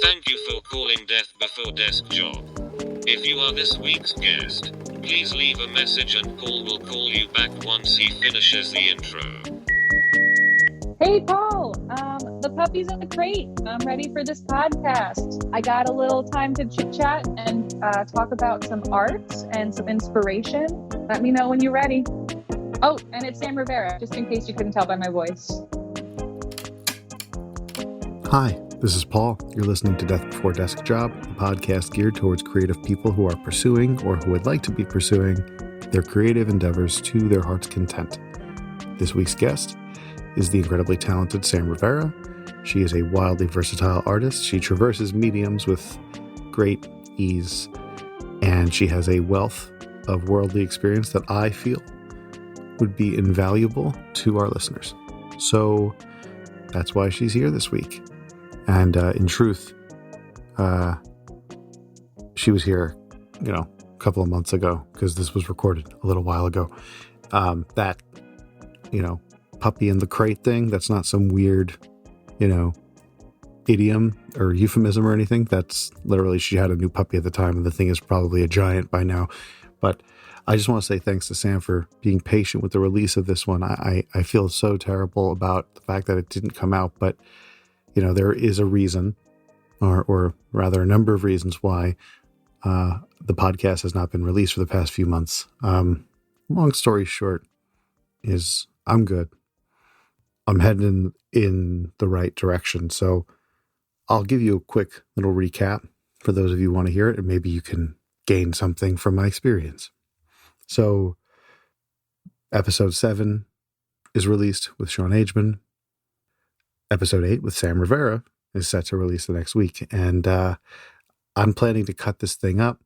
Thank you for calling Death Before Desk Job. If you are this week's guest, please leave a message and Paul will call you back once he finishes the intro. Hey, Paul, the puppy's in the crate. I'm ready for this podcast. I got a little time to chit chat and talk about some art and some inspiration. Let me know when you're ready. Oh, and it's Sam Rivera, just in case you couldn't tell by my voice. Hi, this is Paul. You're listening to Death Before Desk Job, a podcast geared towards creative people who are pursuing or who would like to be pursuing their creative endeavors to their heart's content. This week's guest is the incredibly talented Sam Rivera. She is a wildly versatile artist. She traverses mediums with great ease, and she has a wealth of worldly experience that I feel would be invaluable to our listeners. So that's why she's here this week. And in truth, she was here, a couple of months ago, because this was recorded a little while ago. That puppy in the crate thing, that's not some weird, idiom or euphemism or anything. That's literally, she had a new puppy at the time, and the thing is probably a giant by now. But I just want to say thanks to Sam for being patient with the release of this one. I feel so terrible about the fact that it didn't come out, but there is a reason, or rather a number of reasons why the podcast has not been released for the past few months. Long story short is I'm good. I'm heading in the right direction. So I'll give you a quick little recap for those of you who want to hear it, and maybe you can gain something from my experience. So episode 7 is released with Sean Ageman. Episode 8 with Sam Rivera is set to release the next week. And I'm planning to cut this thing up,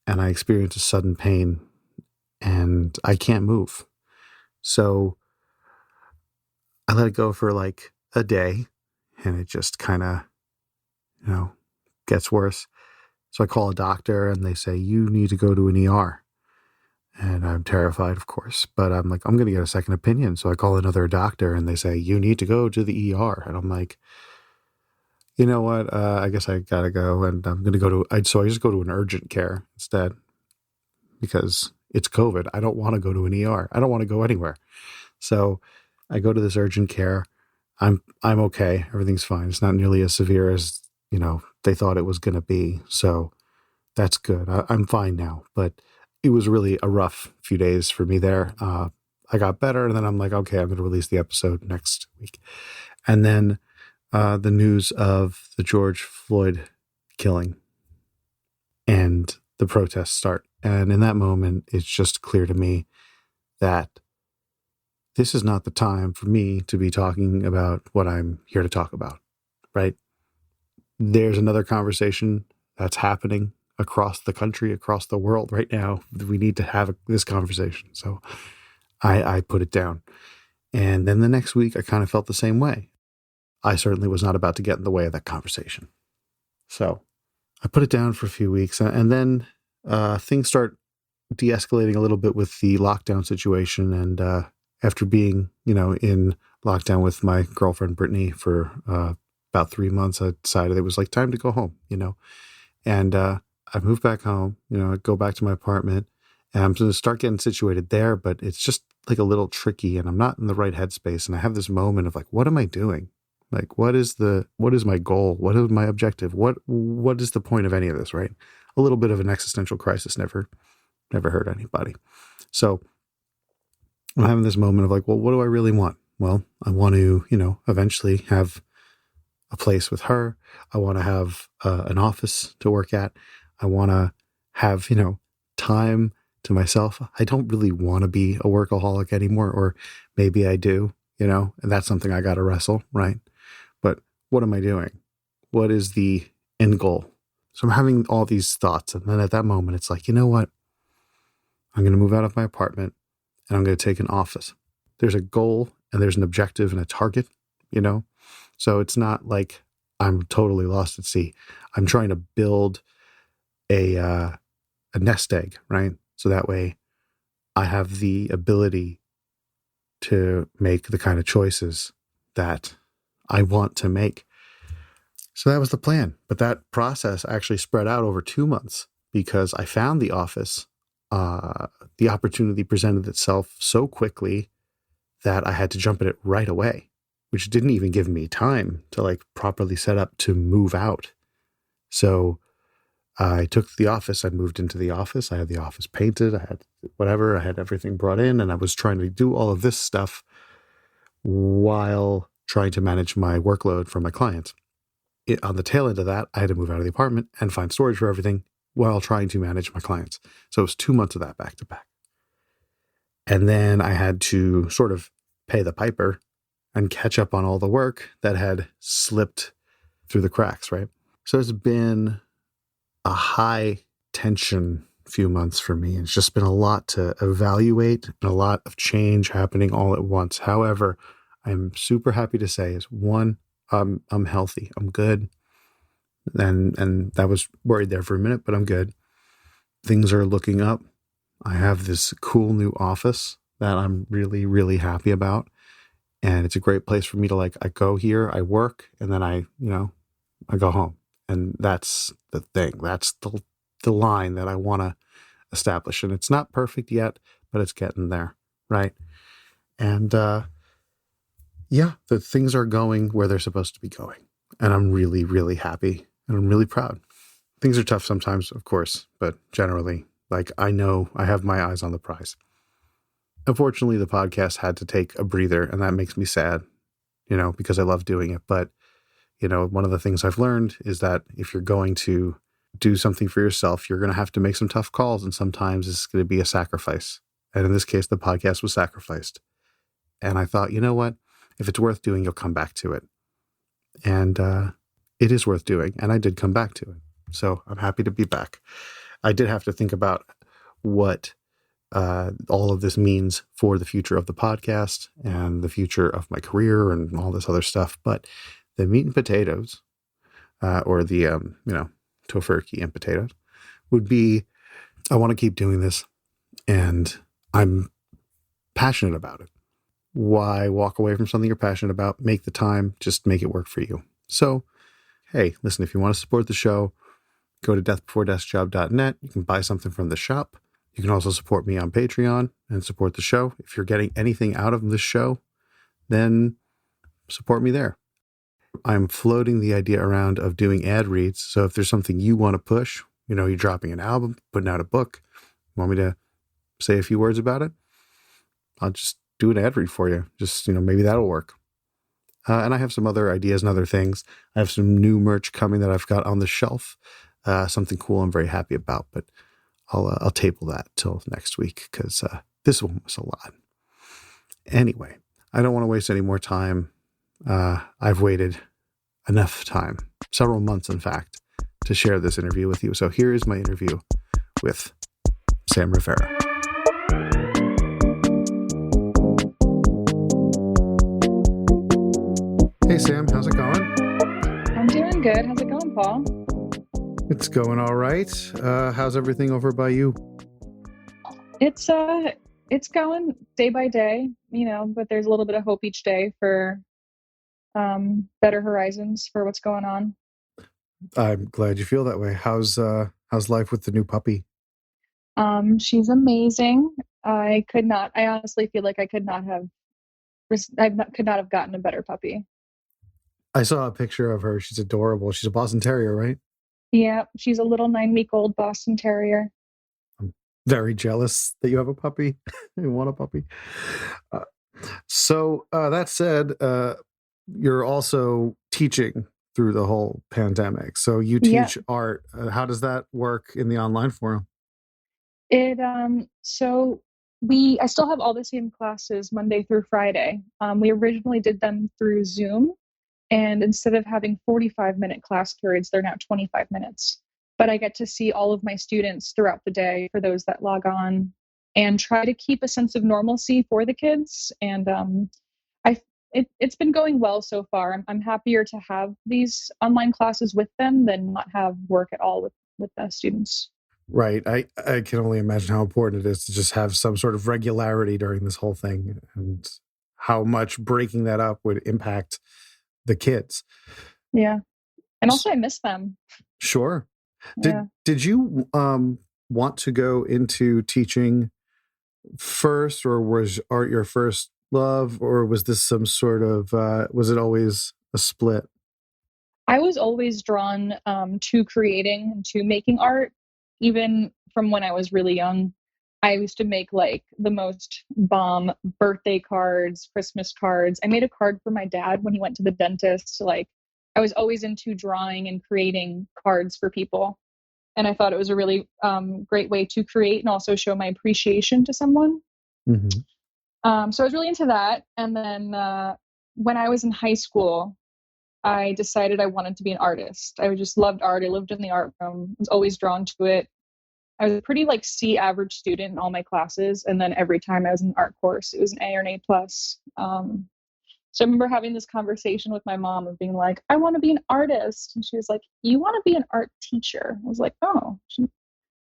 and I experience a sudden pain and I can't move. So I let it go for like a day, and it just kind of, gets worse. So I call a doctor and they say, you need to go to an ER. And I'm terrified, of course, but I'm like, I'm going to get a second opinion. So I call another doctor and they say, you need to go to the ER. And I'm like, you know what? I guess I got to go, and I'm going to go to, so I just go to an urgent care instead, because it's COVID. I don't want to go to an ER. I don't want to go anywhere. So I go to this urgent care. I'm okay. Everything's fine. It's not nearly as severe as, they thought it was going to be. So that's good. I'm fine now, but it was really a rough few days for me there. I got better, and then I'm like, okay, I'm going to release the episode next week. And then the news of the George Floyd killing and the protests start. And in that moment, it's just clear to me that this is not the time for me to be talking about what I'm here to talk about, right? There's another conversation that's happening across the country, across the world right now. We need to have this conversation. So I put it down. And then the next week, I kind of felt the same way. I certainly was not about to get in the way of that conversation. So I put it down for a few weeks, and then things start de-escalating a little bit with the lockdown situation. And after being, in lockdown with my girlfriend, Brittany, for about 3 months, I decided it was like time to go home, and I moved back home, I go back to my apartment, and I'm going to start getting situated there, but it's just like a little tricky, and I'm not in the right headspace. And I have this moment of like, what am I doing? Like, what is my goal? What is my objective? What is the point of any of this, right? A little bit of an existential crisis never hurt anybody. So I'm having this moment of like, well, what do I really want? Well, I want to, eventually have a place with her. I want to have an office to work at. I want to have, time to myself. I don't really want to be a workaholic anymore, or maybe I do, and that's something I got to wrestle, right? But what am I doing? What is the end goal? So I'm having all these thoughts. And then at that moment, it's like, you know what? I'm going to move out of my apartment, and I'm going to take an office. There's a goal, and there's an objective and a target, So it's not like I'm totally lost at sea. I'm trying to build a nest egg, right? So that way I have the ability to make the kind of choices that I want to make. So that was the plan. But that process actually spread out over 2 months because I found the office. The opportunity presented itself so quickly that I had to jump at it right away, which didn't even give me time to like properly set up to move out. So I took the office. I moved into the office. I had the office painted. I had whatever. I had everything brought in, and I was trying to do all of this stuff while trying to manage my workload for my clients. On the tail end of that, I had to move out of the apartment and find storage for everything while trying to manage my clients. So it was 2 months of that back to back. And then I had to sort of pay the piper and catch up on all the work that had slipped through the cracks, right? So it's been a high tension few months for me. It's just been a lot to evaluate and a lot of change happening all at once. However, I'm super happy to say is one, I'm healthy. I'm good. And I was worried there for a minute, but I'm good. Things are looking up. I have this cool new office that I'm really, really happy about. And it's a great place for me to I go here, I work, and then I go home. And that's the thing. That's the line that I want to establish. And it's not perfect yet, but it's getting there. Right. And, the things are going where they're supposed to be going. And I'm really, really happy. And I'm really proud. Things are tough sometimes, of course, but generally, I know I have my eyes on the prize. Unfortunately, the podcast had to take a breather, and that makes me sad, because I love doing it. But, one of the things I've learned is that if you're going to do something for yourself, you're going to have to make some tough calls, and sometimes it's going to be a sacrifice. And in this case, the podcast was sacrificed. And I thought, you know what? If it's worth doing, you'll come back to it. And it is worth doing, and I did come back to it. So I'm happy to be back. I did have to think about what all of this means for the future of the podcast and the future of my career and all this other stuff. But the meat and potatoes, or the, tofurkey and potatoes, would be, I want to keep doing this, and I'm passionate about it. Why walk away from something you're passionate about? Make the time, just make it work for you. So, hey, listen, if you want to support the show, go to deathbeforedeskjob.net. You can buy something from the shop. You can also support me on Patreon and support the show. If you're getting anything out of this show, then support me there. I'm floating the idea around of doing ad reads. So if there's something you want to push, you're dropping an album, putting out a book, want me to say a few words about it, I'll just do an ad read for you. Just, maybe that'll work. And I have some other ideas and other things. I have some new merch coming that I've got on the shelf. Something cool I'm very happy about, but I'll table that till next week because this one was a lot. Anyway, I don't want to waste any more time. I've waited enough time, several months, in fact, to share this interview with you. So here is my interview with Sam Rivera. Hey, Sam, how's it going? I'm doing good. How's it going, Paul? It's going all right. How's everything over by you? It's going day by day, but there's a little bit of hope each day for better horizons for what's going on. I'm glad you feel that way. How's life with the new puppy? She's amazing. I honestly feel like I could not have gotten a better puppy. I saw a picture of her. She's adorable. She's a Boston Terrier, right? Yeah, she's a little 9-week-old Boston Terrier. I'm very jealous that you have a puppy. You want a puppy. So that said, you're also teaching through the whole pandemic. So you teach art. How does that work in the online forum? I still have all the same classes Monday through Friday. We originally did them through Zoom, and instead of having 45-minute class periods, they're now 25 minutes. But I get to see all of my students throughout the day for those that log on and try to keep a sense of normalcy for the kids. And it's been going well so far. I'm happier to have these online classes with them than not have work at all with the students. Right. I can only imagine how important it is to just have some sort of regularity during this whole thing and how much breaking that up would impact the kids. Yeah. And also I miss them. Sure. Yeah. Did you want to go into teaching first, or was art your first love, or was this some sort of was it always a split? I was always drawn to creating and to making art, even from when I was really young. I used to make like the most bomb birthday cards, Christmas cards. I made a card for my dad when he went to the dentist. Like, I was always into drawing and creating cards for people. And I thought it was a really great way to create and also show my appreciation to someone. Mm-hmm. So I was really into that. And then when I was in high school, I decided I wanted to be an artist. I just loved art. I lived in the art room, was always drawn to it. I was a pretty like C average student in all my classes. And then every time I was in an art course, it was an A or an A plus. So I remember having this conversation with my mom of being like, I want to be an artist. And she was like, you want to be an art teacher? I was like, oh,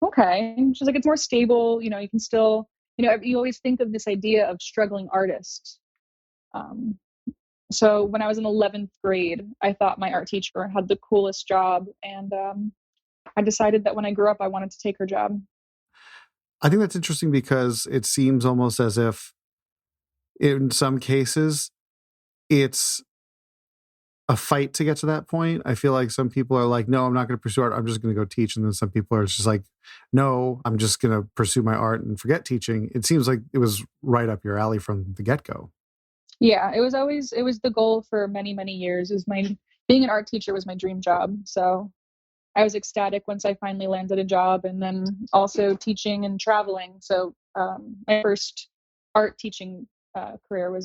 okay. And she's like, it's more stable. You know, you can still, you always think of this idea of struggling artists. So when I was in 11th grade, I thought my art teacher had the coolest job. And I decided that when I grew up, I wanted to take her job. I think that's interesting because it seems almost as if in some cases it's a fight to get to that point. I feel like some people are like, no, I'm not going to pursue art. I'm just going to go teach. And then some people are just like, no, I'm just going to pursue my art and forget teaching. It seems like it was right up your alley from the get-go. Yeah, it was the goal for many, many years. Being an art teacher was my dream job. So I was ecstatic once I finally landed a job, and then also teaching and traveling. So my first art teaching career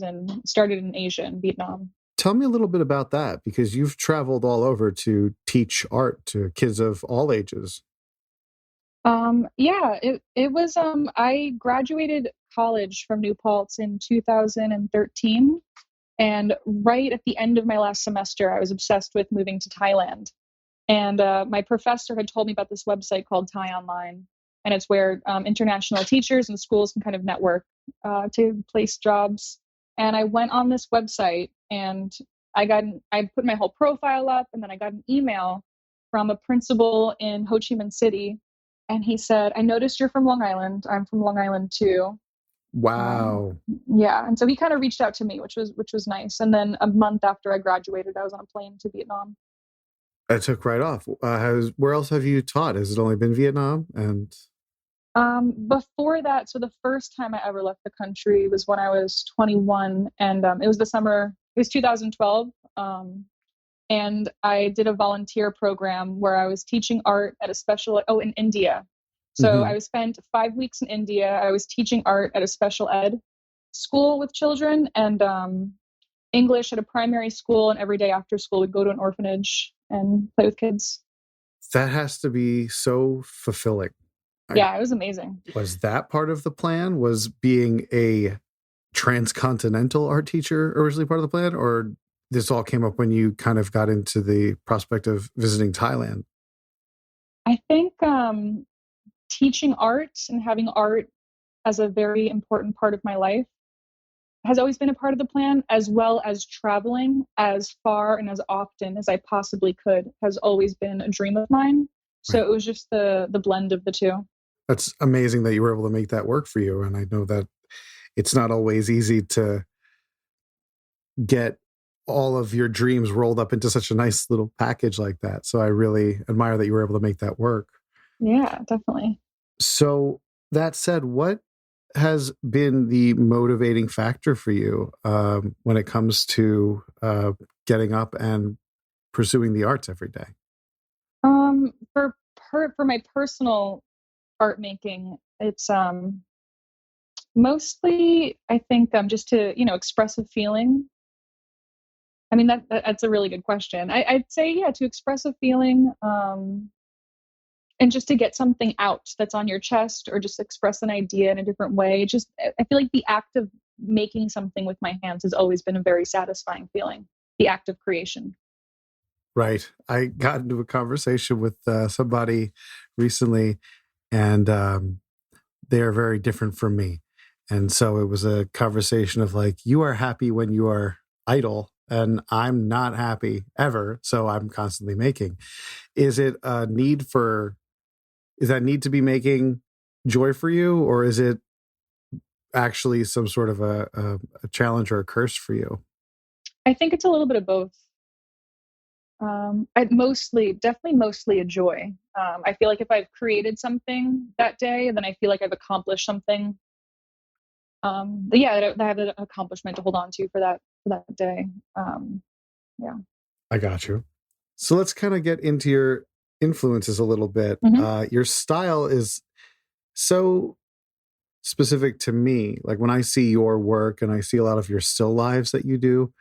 started in Asia, in Vietnam. Tell me a little bit about that, because you've traveled all over to teach art to kids of all ages. Yeah, it was I graduated college from New Paltz in 2013, and right at the end of my last semester, I was obsessed with moving to Thailand. And my professor had told me about this website called Thai Online, and it's where international teachers and schools can kind of network to place jobs. And I went on this website, and I put my whole profile up, and then I got an email from a principal in Ho Chi Minh City, and he said, "I noticed you're from Long Island. I'm from Long Island too." Wow. Yeah, and so he kind of reached out to me, which was nice. And then a month after I graduated, I was on a plane to Vietnam. I took right off. Where else have you taught? Has it only been Vietnam? And before that, so the first time I ever left the country was when I was 21, and it was 2012, and I did a volunteer program where I was teaching art at in India. So I spent 5 weeks in India. I was teaching art at a special ed school with children, and English at a primary school, and every day after school we'd go to an orphanage and play with kids. That has to be so fulfilling. Yeah, it was amazing. Was that part of the plan? Was being a transcontinental art teacher originally part of the plan? Or this all came up when you kind of got into the prospect of visiting Thailand? I think teaching art and having art as a very important part of my life has always been a part of the plan, as well as traveling as far and as often as I possibly could has always been a dream of mine. So It was just the blend of the two. That's amazing that you were able to make that work for you. And I know that it's not always easy to get all of your dreams rolled up into such a nice little package like that. So I really admire that you were able to make that work. Yeah, definitely. So that said, what has been the motivating factor for you when it comes to getting up and pursuing the arts every day? For my personal art making, it's mostly, I think, just to express a feeling. I mean, that's a really good question. I'd say, yeah, to express a feeling, and just to get something out that's on your chest, or just express an idea in a different way. I feel like the act of making something with my hands has always been a very satisfying feeling. The act of creation. Right. I got into a conversation with somebody recently, and they are very different from me. And so it was a conversation of like, you are happy when you are idle, and I'm not happy ever, so I'm constantly making. Is it a need for, is that need to be making joy for you, or is it actually some sort of a challenge or a curse for you? I think it's a little bit of both. Definitely mostly a joy. I feel like if I've created something that day, then I feel like I've accomplished something. That I have an accomplishment to hold on to for that day. Yeah. I got you. So let's kind of get into your influences a little bit. Your style is so specific to me. Like when I see your work and I see a lot of your still lives that you do,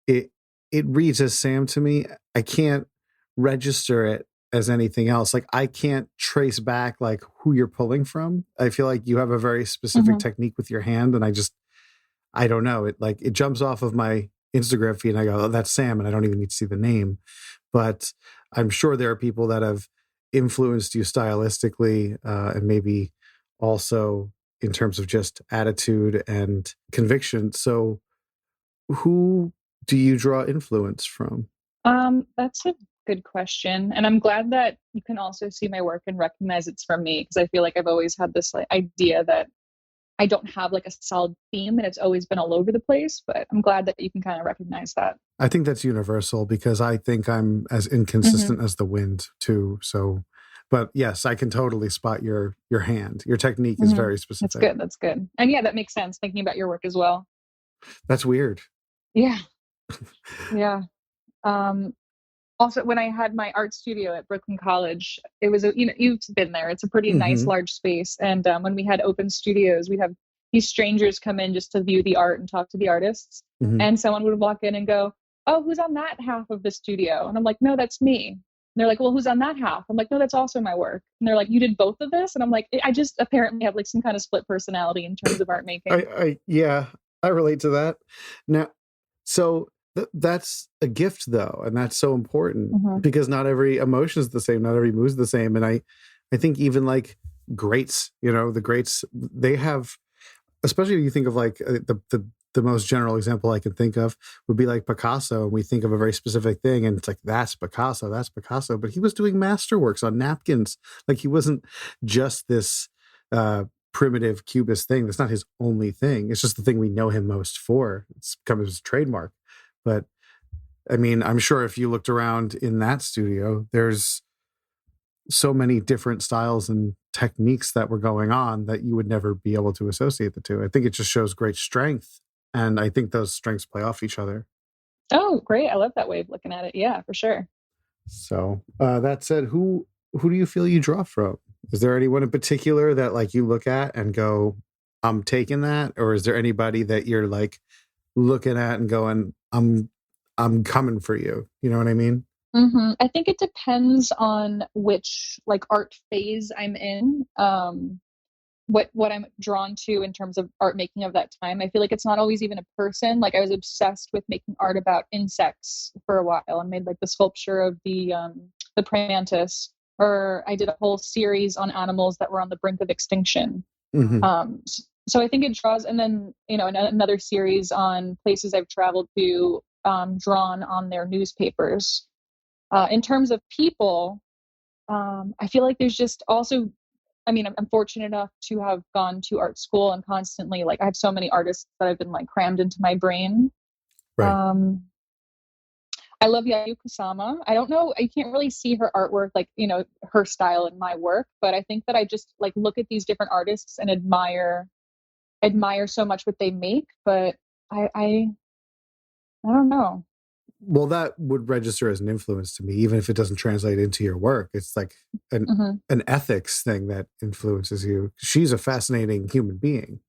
it reads as Sam to me. I can't register it as anything else. Like I can't trace back like who you're pulling from. I feel like you have a very specific technique with your hand, and I don't know. It jumps off of my Instagram feed and I go, oh, that's Sam, and I don't even need to see the name. But I'm sure there are people that have influenced you stylistically, and maybe also in terms of just attitude and conviction. So who do you draw influence from? That's a good question. And I'm glad that you can also see my work and recognize it's from me, because I feel like I've always had this like idea that I don't have like a solid theme and it's always been all over the place, but I'm glad that you can kind of recognize that. I think that's universal because I think I'm as inconsistent as the wind too. So, but yes, I can totally spot your hand. Your technique is very specific. That's good. That's good. And yeah, that makes sense thinking about your work as well. That's weird. Yeah. Yeah. Also, when I had my art studio at Brooklyn College, it was you've been there. It's a pretty nice, large space. And when we had open studios, we'd have these strangers come in just to view the art and talk to the artists. And someone would walk in and go, "Oh, who's on that half of the studio?" And I'm like, "No, that's me." And they're like, "Well, who's on that half?" I'm like, "No, that's also my work." And they're like, "You did both of this?" And I'm like, "I just apparently have like some kind of split personality in terms of art making." Yeah, I relate to that. Now, so that's a gift though, and that's so important because not every emotion is the same, not every mood is the same. And I think even like greats, the greats, they have, especially when you think of like the most general example I can think of would be like Picasso, and we think of a very specific thing and it's like that's Picasso, but he was doing masterworks on napkins. Like he wasn't just this primitive cubist thing. That's not his only thing. It's just the thing we know him most for. It's become his trademark. But I mean, I'm sure if you looked around in that studio, there's so many different styles and techniques that were going on that you would never be able to associate the two. I think it just shows great strength. And I think those strengths play off each other. Oh, great. I love that way of looking at it. Yeah, for sure. So that said, who do you feel you draw from? Is there anyone in particular that like you look at and go, I'm taking that? Or is there anybody that you're like looking at and going, I'm coming for you? You know what I mean? I think it depends on which like art phase I'm in. What I'm drawn to in terms of art making of that time. I feel like it's not always even a person. Like I was obsessed with making art about insects for a while and made like the sculpture of the praying mantis, or I did a whole series on animals that were on the brink of extinction. So I think it draws, and then another series on places I've traveled to, drawn on their newspapers. In terms of people, I feel like there's just also, I mean, I'm fortunate enough to have gone to art school and constantly, like, I have so many artists that have been like crammed into my brain. Right. I love Yayoi Kusama. I don't know, I can't really see her artwork, like, her style in my work, but I think that I just like look at these different artists and admire so much what they make, but I don't know. Well, that would register as an influence to me, even if it doesn't translate into your work. It's like an ethics thing that influences you. She's a fascinating human being.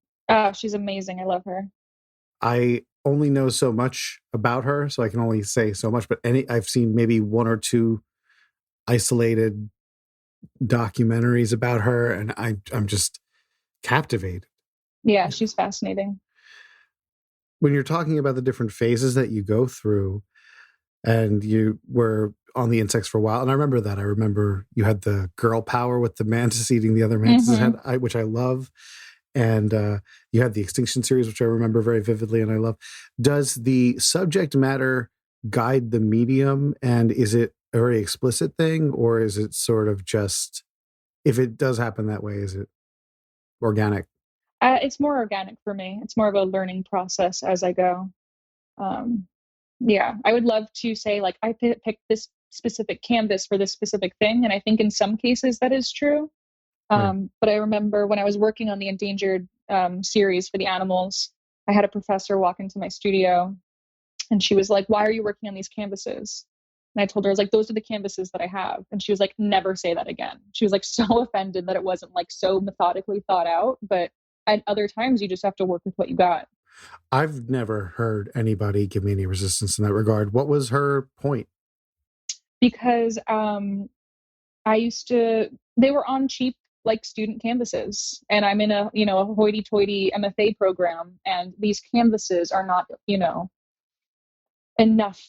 She's amazing. I love her. I only know so much about her, so I can only say so much. But I've seen maybe one or two isolated documentaries about her, and I'm just captivated. Yeah, she's fascinating. When you're talking about the different phases that you go through, and you were on the insects for a while, and I remember that. I remember you had the girl power with the mantis eating the other mantis's head, which I love. and you had the Extinction series, which I remember very vividly and I love. Does the subject matter guide the medium, and is it a very explicit thing, or is it sort of just, if it does happen that way, is it organic? It's more organic for me. It's more of a learning process as I go. Um, yeah, I would love to say like I picked this specific canvas for this specific thing, and I think in some cases that is true. Right. But I remember when I was working on the endangered series for the animals, I had a professor walk into my studio, and she was like, "Why are you working on these canvases?" And I told her, I was like, "Those are the canvases that I have." And she was like, "Never say that again." She was like so offended that it wasn't like so methodically thought out. But at other times, you just have to work with what you got. I've never heard anybody give me any resistance in that regard. What was her point? Because I used to, they were on cheap like student canvases, and I'm in a, a hoity-toity MFA program, and these canvases are not, enough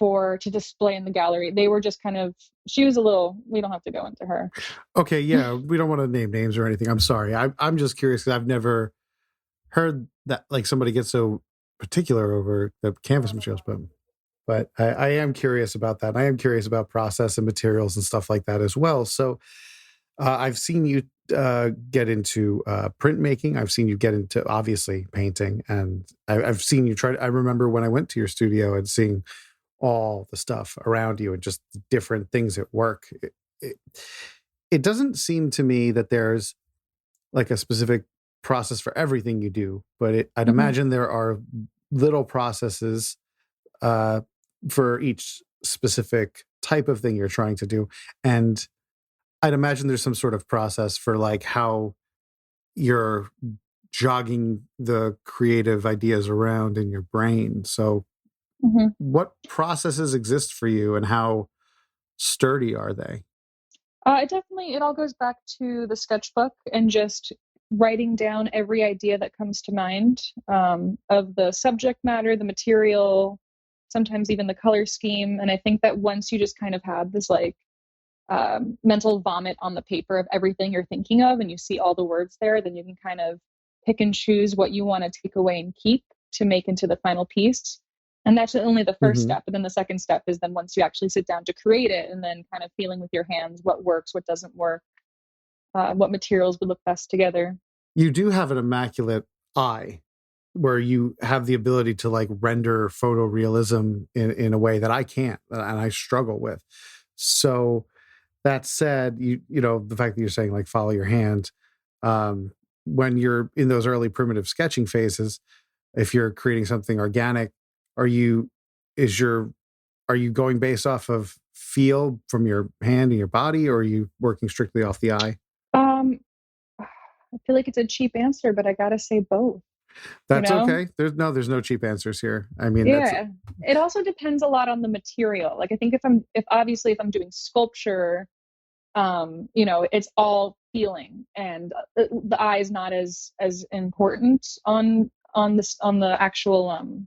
to display in the gallery. They were just kind of, she was a little, we don't have to go into her. Okay, yeah, we don't want to name names or anything. I'm sorry. I'm just curious because I've never heard that like somebody gets so particular over the canvas materials, but I am curious about that. I am curious about process and materials and stuff like that as well. So I've seen you get into printmaking. I've seen you get into obviously painting, and I've seen you try. I remember when I went to your studio and seeing all the stuff around you and just different things at work. It, it doesn't seem to me that there's like a specific process for everything you do, but I'd imagine there are little processes for each specific type of thing you're trying to do. And I'd imagine there's some sort of process for like how you're jogging the creative ideas around in your brain. So what processes exist for you and how sturdy are they? It all goes back to the sketchbook and just writing down every idea that comes to mind, of the subject matter, the material, sometimes even the color scheme. And I think that once you just kind of have this like mental vomit on the paper of everything you're thinking of, and you see all the words there, then you can kind of pick and choose what you want to take away and keep to make into the final piece. And that's only the first step. And then the second step is then once you actually sit down to create it, and then kind of feeling with your hands what works, what doesn't work, what materials would look best together. You do have an immaculate eye where you have the ability to like render photorealism in a way that I can't, and I struggle with. So that said, you know, the fact that you're saying like follow your hand, when you're in those early primitive sketching phases, if you're creating something organic, are you going based off of feel from your hand and your body, or are you working strictly off the eye? I feel like it's a cheap answer, but I gotta say both. That's okay. There's no cheap answers here. I mean, yeah, it also depends a lot on the material. Like I think if I'm doing sculpture, it's all feeling, and the eye is not as important on the actual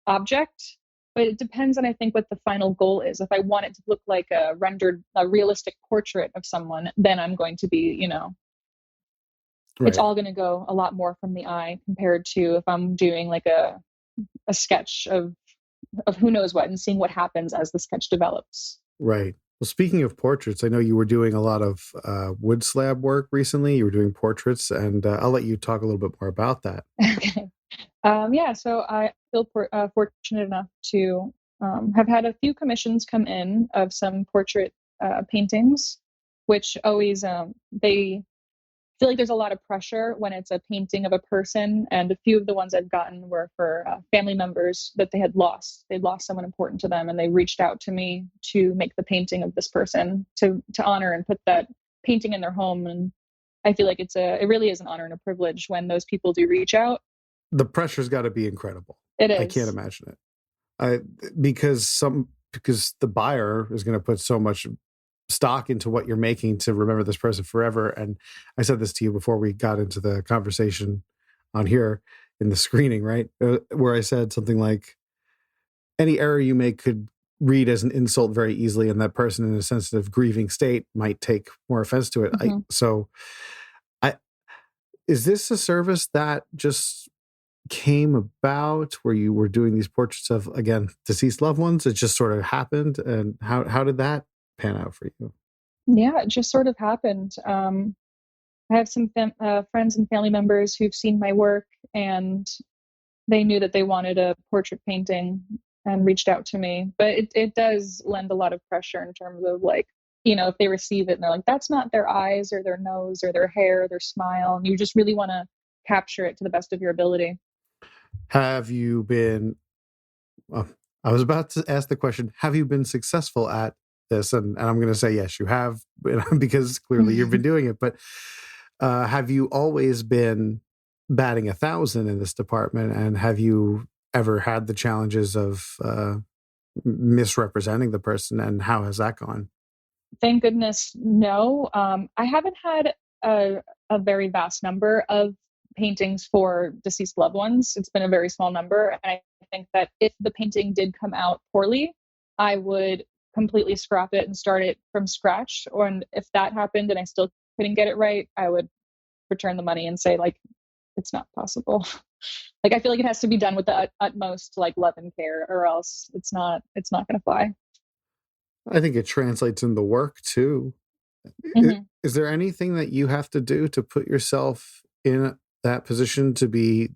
object. But it depends on, I think, what the final goal is. If I want it to look like a realistic portrait of someone, then I'm going to be, right. It's all going to go a lot more from the eye compared to if I'm doing like a sketch of who knows what and seeing what happens as the sketch develops. Right. Well, speaking of portraits, I know you were doing a lot of wood slab work recently. You were doing portraits, and I'll let you talk a little bit more about that. Okay. So I feel fortunate enough to have had a few commissions come in of some portrait paintings, which always they feel like there's a lot of pressure when it's a painting of a person. And a few of the ones I've gotten were for family members that they had lost. They'd lost someone important to them, and they reached out to me to make the painting of this person to honor and put that painting in their home. And I feel like it really is an honor and a privilege when those people do reach out. The pressure's got to be incredible. It is. I can't imagine it. Because the buyer is going to put so much stock into what you're making to remember this person forever. And I said this to you before we got into the conversation on here in the screening, right? Where I said something like, any error you make could read as an insult very easily, and that person in a sensitive, grieving state might take more offense to it. is this a service that just came about where you were doing these portraits of, again, deceased loved ones? It just sort of happened, and how did that pan out for you? Yeah, it just sort of happened. I have some friends and family members who've seen my work, and they knew that they wanted a portrait painting and reached out to me. But it does lend a lot of pressure in terms of like, if they receive it and they're like, that's not their eyes or their nose or their hair or their smile. And you just really want to capture it to the best of your ability. Have you been, well, I was about to ask the question, have you been successful at this? And I'm going to say, yes, you have, because clearly you've been doing it. But have you always been batting 1,000 in this department? And have you ever had the challenges of misrepresenting the person? And how has that gone? Thank goodness, no. I haven't had a very vast number of paintings for deceased loved ones. It's been a very small number. And I think that if the painting did come out poorly, I would completely scrap it and start it from scratch. And if that happened and I still couldn't get it right, I would return the money and say, like, it's not possible. Like, I feel like it has to be done with the utmost like love and care, or else it's not going to fly. I think it translates in the work too. Mm-hmm. Is there anything that you have to do to put yourself in that position to be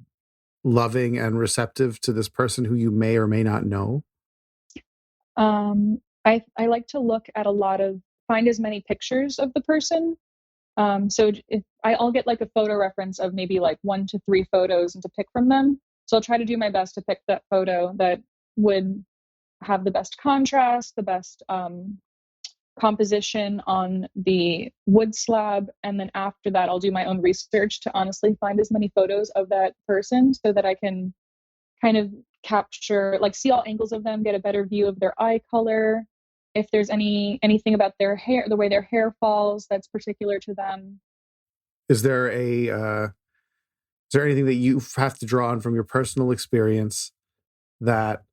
loving and receptive to this person who you may or may not know? I like to look at find as many pictures of the person. So if I'll get like a photo reference of maybe like 1 to 3 photos and to pick from them. So I'll try to do my best to pick that photo that would have the best contrast, the best composition on the wood slab. And then after that, I'll do my own research to honestly find as many photos of that person so that I can kind of capture, like, see all angles of them, get a better view of their eye color. If there's anything about their hair, the way their hair falls, that's particular to them. Is there anything that you have to draw on from your personal experience that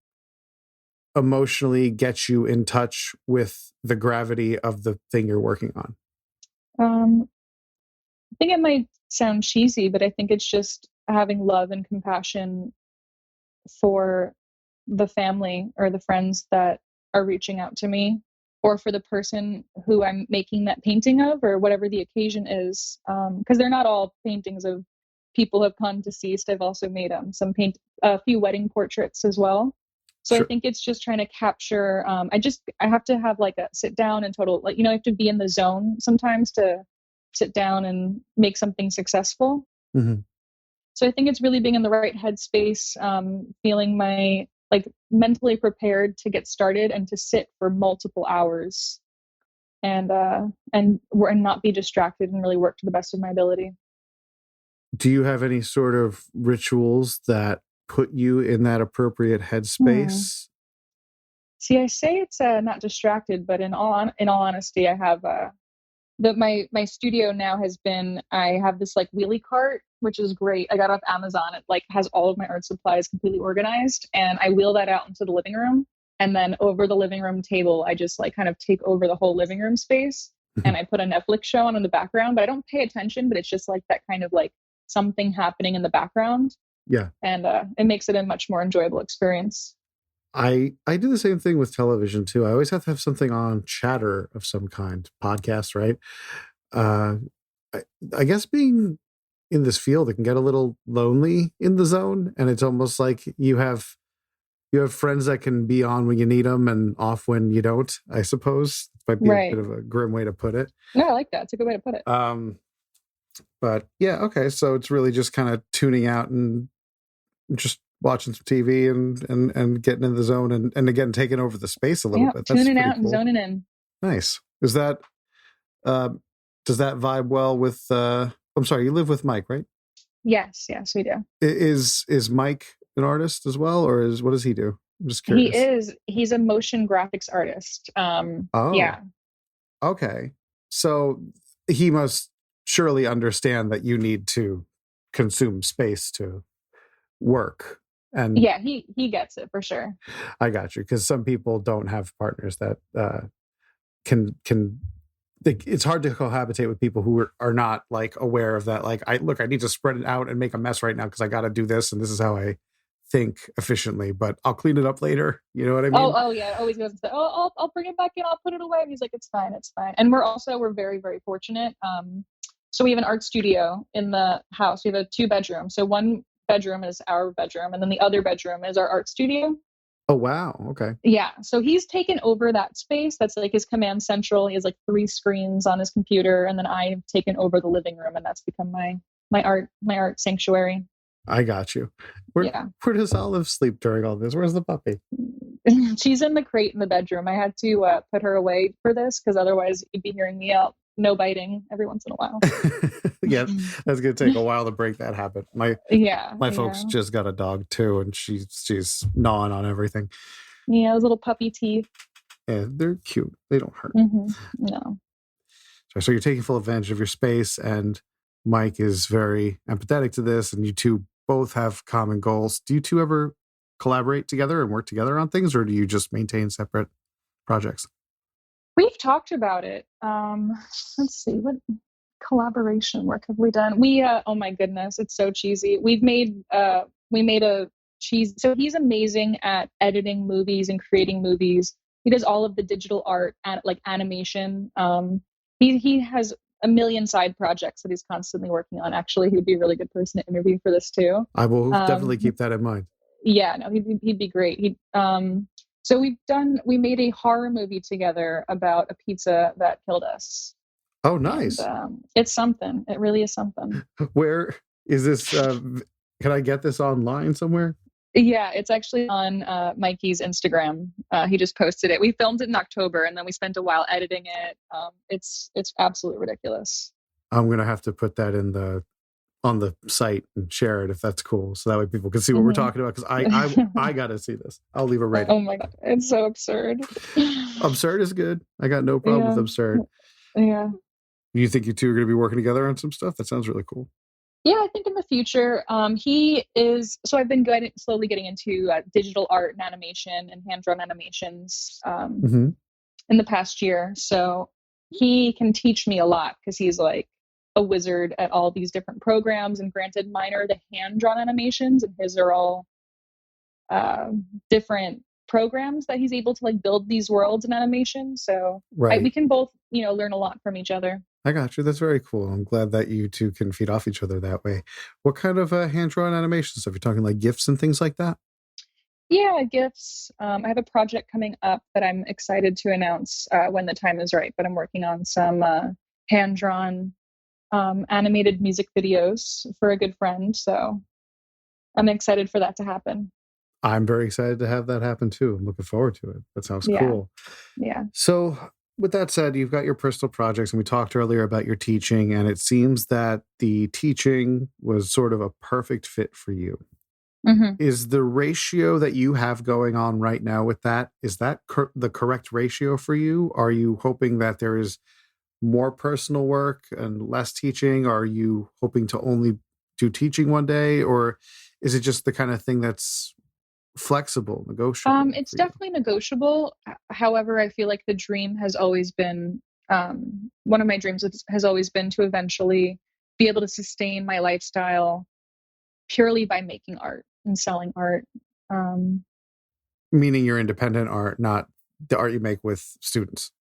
emotionally gets you in touch with the gravity of the thing you're working on? I think it might sound cheesy, but I think it's just having love and compassion for the family or the friends that are reaching out to me, or for the person who I'm making that painting of, or whatever the occasion is. Because they're not all paintings of people who have gone deceased. I've also made a few wedding portraits as well. So sure. I think it's just trying to capture. I have to have like a sit down and total, like, I have to be in the zone sometimes to sit down and make something successful. Mm-hmm. So I think it's really being in the right headspace, feeling mentally prepared to get started and to sit for multiple hours and not be distracted and really work to the best of my ability. Do you have any sort of rituals that put you in that appropriate headspace? See, I say it's not distracted, but in all honesty, I have my studio now I have this like wheelie cart, which is great. I got off Amazon. It like has all of my art supplies completely organized, and I wheel that out into the living room. And then over the living room table, I just like kind of take over the whole living room space, and I put a Netflix show on in the background, but I don't pay attention, but it's just like that kind of like something happening in the background. Yeah. And it makes it a much more enjoyable experience. I do the same thing with television too. I always have to have something on, chatter of some kind, podcast, right? I guess being in this field, it can get a little lonely in the zone, and it's almost like you have friends that can be on when you need them and off when you don't, I suppose. It might be right. A bit of a grim way to put it. No, I like that. It's a good way to put it. But yeah, okay. So it's really just kind of tuning out and just watching some TV and getting in the zone and again, taking over the space a little bit. That's tuning out cool. And zoning in. Nice. Is that, does that vibe well with, I'm sorry, you live with Mike, right? Yes, we do. Is Mike an artist as well, or what does he do? I'm just curious. He's a motion graphics artist. Yeah. Okay. So he must surely understand that you need to consume space to work. And yeah, he gets it for sure. I got you, because some people don't have partners that can it's hard to cohabitate with people who are not like aware of that. Like, I need to spread it out and make a mess right now because I got to do this, and this is how I think efficiently. But I'll clean it up later. You know what I mean? Oh yeah, it always goes and say, oh, I'll bring it back in, I'll put it away, and he's like, it's fine, it's fine. And we're very, very fortunate. So we have an art studio in the house. We have a 2-bedroom. So one bedroom is our bedroom, and then the other bedroom is our art studio. Oh wow, okay. Yeah, so he's taken over that space. That's like his command central. He has like 3 screens on his computer, and then I've taken over the living room, and that's become my art sanctuary. I got you. Where does Olive sleep during all this? Where's the puppy? She's in the crate in the bedroom. I had to put her away for this because otherwise you'd be hearing me out. No biting every once in a while. Yeah, that's gonna take a while to break that habit. My folks just got a dog too, and she's gnawing on everything. Yeah, those little puppy teeth. Yeah, they're cute. They don't hurt. No. So you're taking full advantage of your space, and Mike is very empathetic to this, and you two both have common goals. Do you two ever collaborate together and work together on things, or do you just maintain separate projects? We've talked about it. Let's see, what collaboration work have we done? We oh my goodness, it's so cheesy. We made a cheese. So he's amazing at editing movies and creating movies. He does all of the digital art and like animation. He has a million side projects that he's constantly working on. Actually, he would be a really good person to interview for this too. I will definitely keep that in mind. Yeah, no, he'd be great. So we made a horror movie together about a pizza that killed us. Oh, nice. And, it's something. It really is something. Where is this? Can I get this online somewhere? Yeah, it's actually on Mikey's Instagram. He just posted it. We filmed it in October, and then we spent a while editing it. It's absolutely ridiculous. I'm gonna have to put that on the site and share it if that's cool, so that way people can see what we're talking about. Because I gotta see this. I'll leave a rating. Oh my god, it's so absurd. Absurd is good. I got no problem with absurd. Yeah. You think you two are going to be working together on some stuff? That sounds really cool. Yeah, I think in the future, he is. So I've been slowly getting into digital art and animation and hand-drawn animations in the past year. So he can teach me a lot because he's like a wizard at all these different programs. And granted, mine are the hand-drawn animations, and his are all different programs that he's able to like build these worlds in animation. So we can both, learn a lot from each other. I got you. That's very cool. I'm glad that you two can feed off each other that way. What kind of hand-drawn animation stuff? You're talking like GIFs and things like that? Yeah, GIFs. I have a project coming up that I'm excited to announce when the time is right, but I'm working on some hand-drawn animated music videos for a good friend. So I'm excited for that to happen. I'm very excited to have that happen too. I'm looking forward to it. That sounds cool. Yeah. So with that said, you've got your personal projects, and we talked earlier about your teaching, and it seems that the teaching was sort of a perfect fit for you. Is the ratio that you have going on right now with that, is that the correct ratio for you? Are you hoping that there is more personal work and less teaching? Are you hoping to only do teaching one day, or is it just the kind of thing that's flexible, negotiable? It's definitely negotiable. However, I feel like the dream has always been, one of my dreams has always been to eventually be able to sustain my lifestyle purely by making art and selling art. Meaning your independent art, not the art you make with students.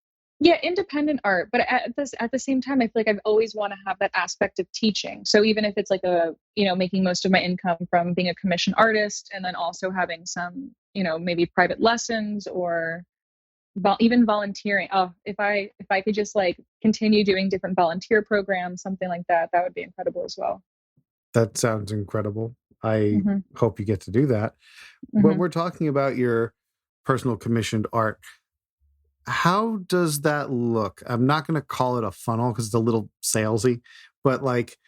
Yeah, independent art, but at the same time, I feel like I've always want to have that aspect of teaching. So even if it's like making most of my income from being a commissioned artist, and then also having some, maybe private lessons or even volunteering. Oh, if I could just like continue doing different volunteer programs, something like that, that would be incredible as well. That sounds incredible. I hope you get to do that. When we're talking about your personal commissioned art, how does that look? I'm not going to call it a funnel because it's a little salesy, but like,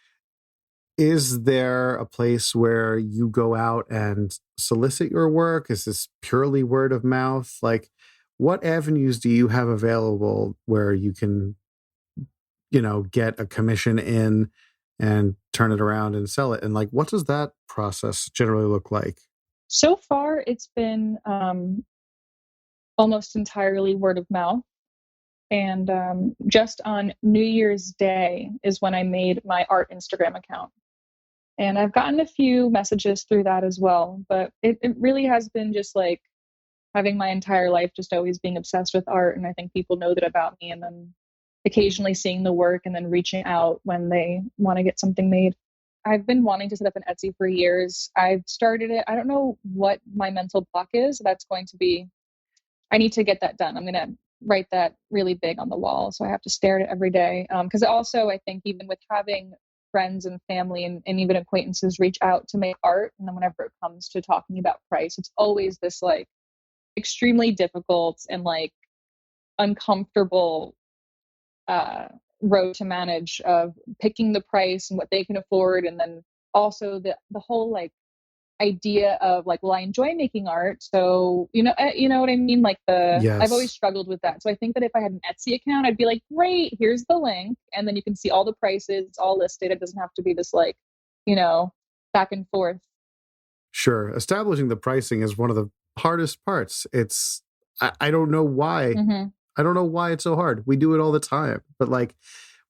is there a place where you go out and solicit your work? Is this purely word of mouth? Like, what avenues do you have available where you can, get a commission in and turn it around and sell it? And like, what does that process generally look like? So far, it's been almost entirely word of mouth. And just on New Year's Day is when I made my art Instagram account. And I've gotten a few messages through that as well. But it really has been just like having my entire life just always being obsessed with art. And I think people know that about me. And then occasionally seeing the work and then reaching out when they want to get something made. I've been wanting to set up an Etsy for years. I've started it. I don't know what my mental block is. That's going to be, I need to get that done. I'm going to write that really big on the wall. So I have to stare at it every day. Because also, I think even with having friends and family and even acquaintances reach out to make art, and then whenever it comes to talking about price, it's always this like extremely difficult and like uncomfortable road to manage of picking the price and what they can afford, and then also the whole like idea of like, well, I enjoy making art, so you know what I mean, like I've always Yes. struggled with that. So I think that if I had an Etsy account, I'd be like, great, here's the link, and then you can see all the prices, it's all listed. It doesn't have to be this like, back and forth. Sure. Establishing the pricing is one of the hardest parts. I don't know why. Mm-hmm. I don't know why it's so hard. We do it all the time. But like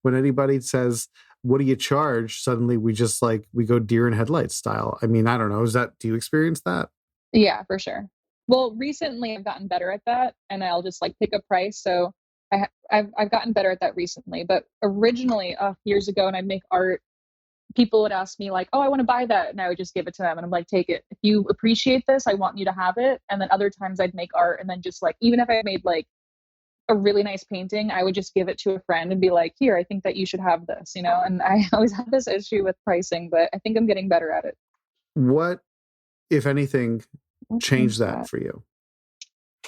when anybody says, what do you charge? Suddenly we just like, we go deer in headlights style. I mean, I don't know. Do you experience that? Yeah, for sure. Well, recently I've gotten better at that, and I'll just like pick a price. So I've gotten better at that recently. But originally, years ago, when I'd make art, people would ask me like, "Oh, I want to buy that," and I would just give it to them, and I'm like, "Take it. If you appreciate this, I want you to have it." And then other times I'd make art, and then just like, even if I made like a really nice painting, I would just give it to a friend and be like, "Here, I think that you should have this," And I always have this issue with pricing, but I think I'm getting better at it. What, if anything, What changed changed that that? for you?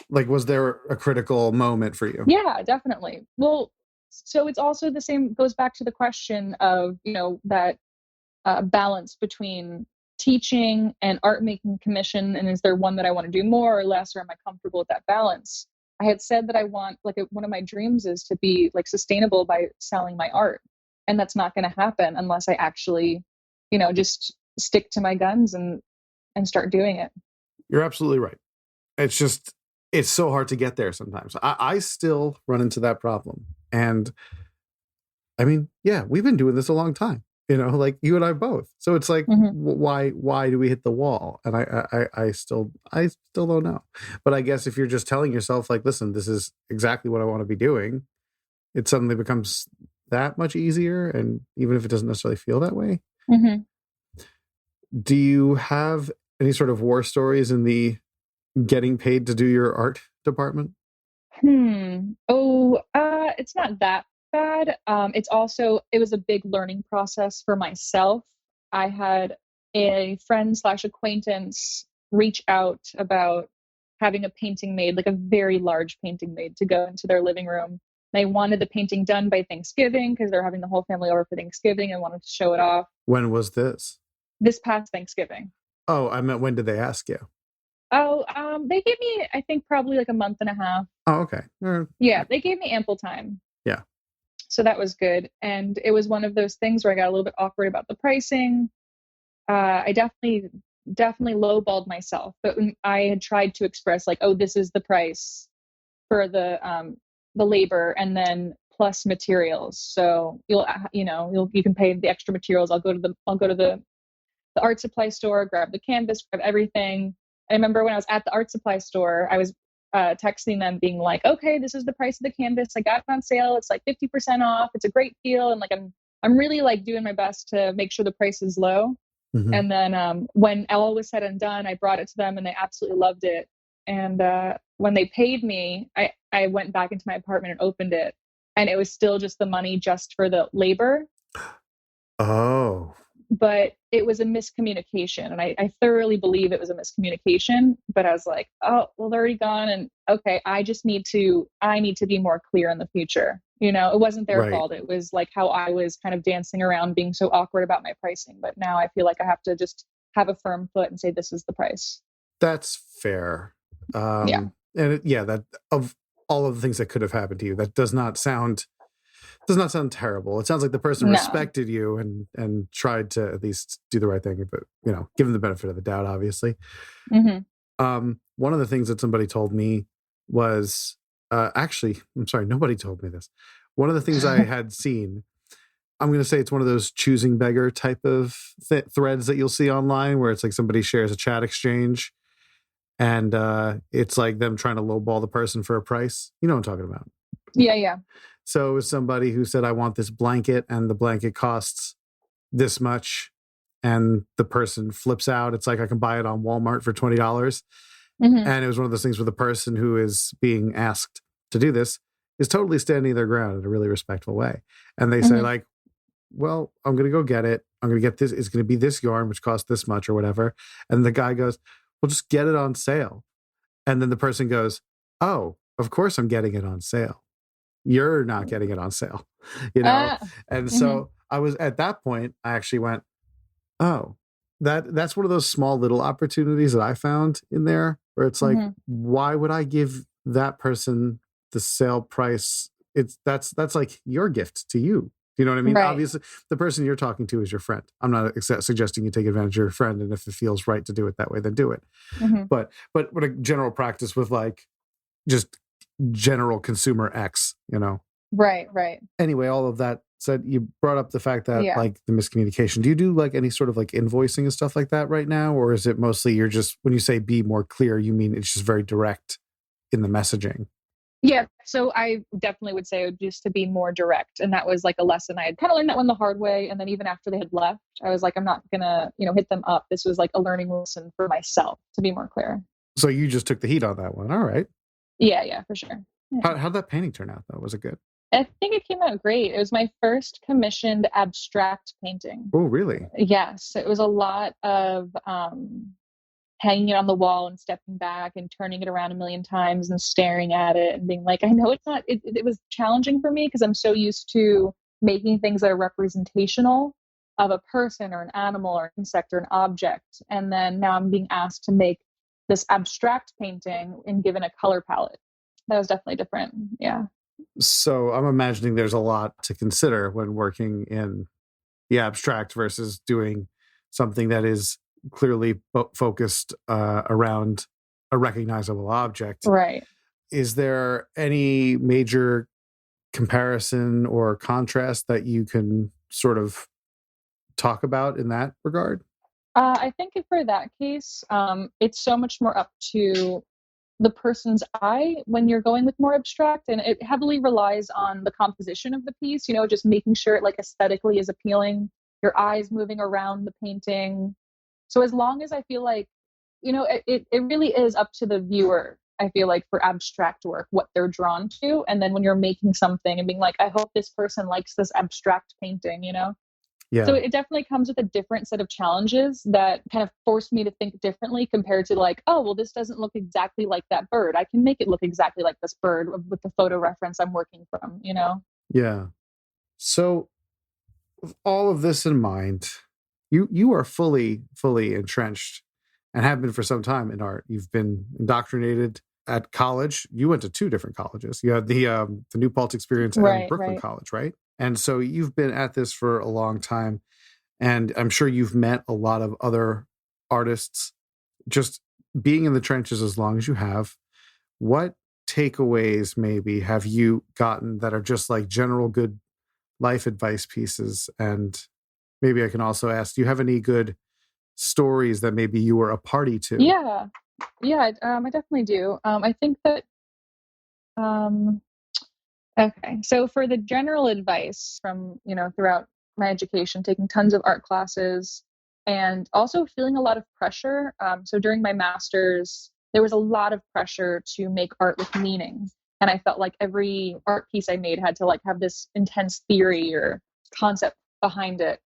Like, was there a critical moment for you? Yeah, definitely. Well, so it's also the same, goes back to the question of, that balance between teaching and art making commission. And is there one that I want to do more or less, or am I comfortable with that balance? I had said that I want, like, one of my dreams is to be like sustainable by selling my art. And that's not going to happen unless I actually, just stick to my guns and start doing it. You're absolutely right. It's so hard to get there sometimes. I still run into that problem. And I mean, yeah, we've been doing this a long time, like you and I both. So it's like, Mm-hmm. why do we hit the wall? And I still don't know. But I guess if you're just telling yourself like, listen, this is exactly what I want to be doing, it suddenly becomes that much easier. And even if it doesn't necessarily feel that way. Mm-hmm. Do you have any sort of war stories in the getting paid to do your art department? Oh, it's not that bad. It was a big learning process for myself. I had a friend slash acquaintance reach out about having a painting made, like a very large painting made to go into their living room. They wanted the painting done by Thanksgiving because they're having the whole family over for Thanksgiving and wanted to show it off When was this? this past Thanksgiving. Oh, I meant, when did they ask you? Oh, they gave me, I think, probably like a month and a half. Oh, okay. Yeah, they gave me ample time. Yeah. So that was good. And it was one of those things where I got a little bit awkward about the pricing. I definitely lowballed myself, but when I had tried to express like, oh, this is the price for the labor and then plus materials. So you can pay the extra materials. I'll go to the art supply store, grab the canvas, grab everything. I remember when I was at the art supply store, I was texting them being like, okay, this is the price of the canvas. I got it on sale. It's like 50% off. It's a great deal. And like, I'm really like doing my best to make sure the price is low. Mm-hmm. And then when all was said and done, I brought it to them and they absolutely loved it. And when they paid me, I went back into my apartment and opened it. And it was still just the money just for the labor. Oh. But it was a miscommunication. And I thoroughly believe it was a miscommunication. But I was like, oh, well, they're already gone. And okay, I need to be more clear in the future. It wasn't their fault. It was like how I was kind of dancing around being so awkward about my pricing. But now I feel like I have to just have a firm foot and say, this is the price. That's fair. Yeah. And that of all of the things that could have happened to you, that does not sound terrible. It sounds like the person respected you and tried to at least do the right thing, but give them the benefit of the doubt, obviously. Mm-hmm. One of the things that somebody told me was Actually, I'm sorry, nobody told me this. One of the things I had seen, I'm going to say it's one of those choosing beggar type of threads that you'll see online where it's like somebody shares a chat exchange and it's like them trying to lowball the person for a price. You know what I'm talking about? Yeah. So it was somebody who said, I want this blanket and the blanket costs this much. And the person flips out. It's like, I can buy it on Walmart for $20. Mm-hmm. And it was one of those things where the person who is being asked to do this is totally standing their ground in a really respectful way. And they say like, well, I'm going to go get it. I'm going to get this. It's going to be this yarn, which costs this much or whatever. And the guy goes, well, just get it on sale. And then the person goes, oh, of course I'm getting it on sale. You're not getting it on sale, you know? And so I was at that point, I actually went, oh, that's one of those small little opportunities that I found in there where it's like, why would I give that person the sale price? That's like your gift to you. Do you know what I mean? Right. Obviously, the person you're talking to is your friend. I'm not suggesting you take advantage of your friend, and if it feels right to do it that way, then do it. But what a general practice with like just general consumer X, you know? Right. Anyway, all of that said, you brought up the fact that like the miscommunication. Do you do like any sort of like invoicing and stuff like that right now? Or is it mostly you're just, when you say be more clear, you mean it's just very direct in the messaging? Yeah. So I definitely would say just to be more direct. And that was like a lesson. I had kind of learned that one the hard way. And then even after they had left, I was like, I'm not going to, hit them up. This was like a learning lesson for myself to be more clear. So you just took the heat on that one. All right. Yeah, for sure. Yeah. How'd that painting turn out though? Was it good? I think it came out great. It was my first commissioned abstract painting. Oh, really? Yes. It was a lot of hanging it on the wall and stepping back and turning it around a million times and staring at it and being like, I know it's not, it was challenging for me because I'm so used to making things that are representational of a person or an animal or an insect or an object. And then now I'm being asked to make this abstract painting and given a color palette. That was definitely different. Yeah. So I'm imagining there's a lot to consider when working in the abstract versus doing something that is clearly focused around a recognizable object. Right. Is there any major comparison or contrast that you can sort of talk about in that regard? I think for that case, it's so much more up to the person's eye when you're going with more abstract, and it heavily relies on the composition of the piece, just making sure it like aesthetically is appealing, your eyes moving around the painting. So as long as I feel like, it really is up to the viewer, I feel like, for abstract work, what they're drawn to. And then when you're making something and being like, I hope this person likes this abstract painting, Yeah. So it definitely comes with a different set of challenges that kind of forced me to think differently compared to like, oh, well, this doesn't look exactly like that bird. I can make it look exactly like this bird with the photo reference I'm working from, Yeah. So with all of this in mind, you are fully entrenched and have been for some time in art. You've been indoctrinated at college. You went to two different colleges. You had the New Paltz experience and Brooklyn College, right? And so you've been at this for a long time. And I'm sure you've met a lot of other artists. Just being in the trenches as long as you have, what takeaways maybe have you gotten that are just like general good life advice pieces? And maybe I can also ask, do you have any good stories that maybe you were a party to? Yeah, I definitely do. I think that, okay. So for the general advice from, throughout my education, taking tons of art classes and also feeling a lot of pressure. So during my master's, there was a lot of pressure to make art with meaning. And I felt like every art piece I made had to like have this intense theory or concept behind it.